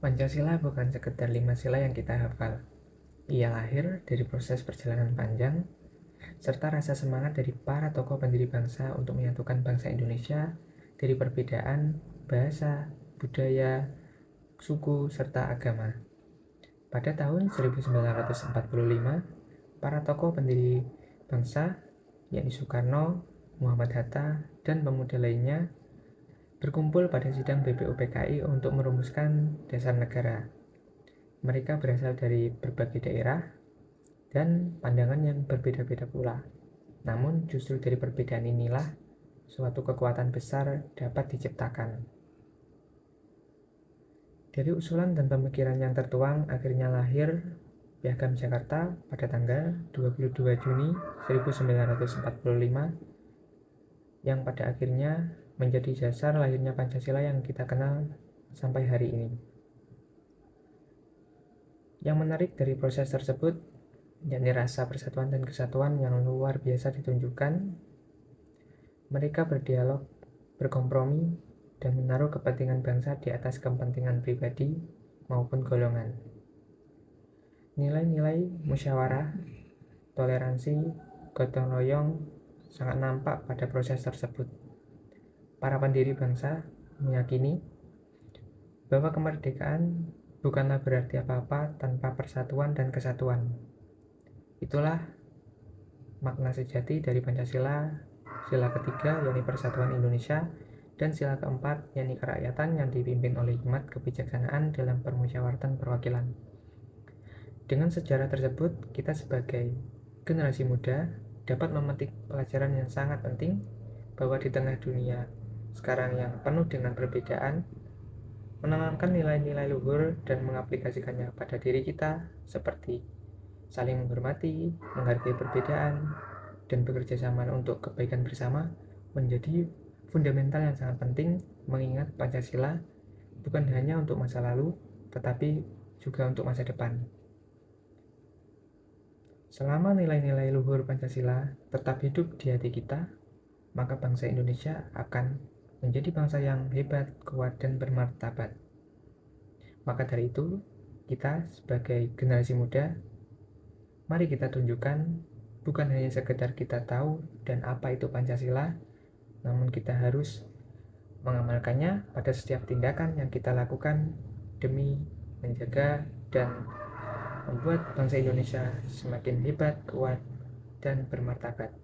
Pancasila bukan sekedar 5 sila yang kita hafal. Ia lahir dari proses perjalanan panjang, serta rasa semangat dari para tokoh pendiri bangsa untuk menyatukan bangsa Indonesia dari perbedaan bahasa, budaya, suku, serta agama. Pada tahun 1945, para tokoh pendiri bangsa, yakni Soekarno, Muhammad Hatta, dan pemuda lainnya berkumpul pada sidang BPUPKI untuk merumuskan dasar negara. Mereka berasal dari berbagai daerah dan pandangan yang berbeda-beda pula. Namun justru dari perbedaan inilah suatu kekuatan besar dapat diciptakan. Dari usulan dan pemikiran yang tertuang akhirnya lahir Piagam Jakarta pada tanggal 22 Juni 1945 yang pada akhirnya menjadi dasar lahirnya Pancasila yang kita kenal sampai hari ini. Yang menarik dari proses tersebut, yakni rasa persatuan dan kesatuan yang luar biasa ditunjukkan. Mereka berdialog, berkompromi, dan menaruh kepentingan bangsa di atas kepentingan pribadi maupun golongan. Nilai-nilai musyawarah, toleransi, gotong royong sangat nampak pada proses tersebut. Para pendiri bangsa meyakini bahwa kemerdekaan bukanlah berarti apa-apa tanpa persatuan dan kesatuan. Itulah makna sejati dari Pancasila, sila ketiga yakni persatuan Indonesia, dan sila keempat yakni kerakyatan yang dipimpin oleh hikmat kebijaksanaan dalam permusyawaratan perwakilan. Dengan sejarah tersebut, kita sebagai generasi muda dapat memetik pelajaran yang sangat penting bahwa di tengah dunia sekarang yang penuh dengan perbedaan, menanamkan nilai-nilai luhur dan mengaplikasikannya pada diri kita seperti saling menghormati, menghargai perbedaan, dan bekerja sama untuk kebaikan bersama menjadi fundamental yang sangat penting, mengingat Pancasila bukan hanya untuk masa lalu, tetapi juga untuk masa depan. Selama nilai-nilai luhur Pancasila tetap hidup di hati kita, maka bangsa Indonesia akan menjadi bangsa yang hebat, kuat, dan bermartabat. Maka dari itu, kita sebagai generasi muda, mari kita tunjukkan bukan hanya sekedar kita tahu dan apa itu Pancasila, namun kita harus mengamalkannya pada setiap tindakan yang kita lakukan demi menjaga dan membuat bangsa Indonesia semakin hebat, kuat, dan bermartabat.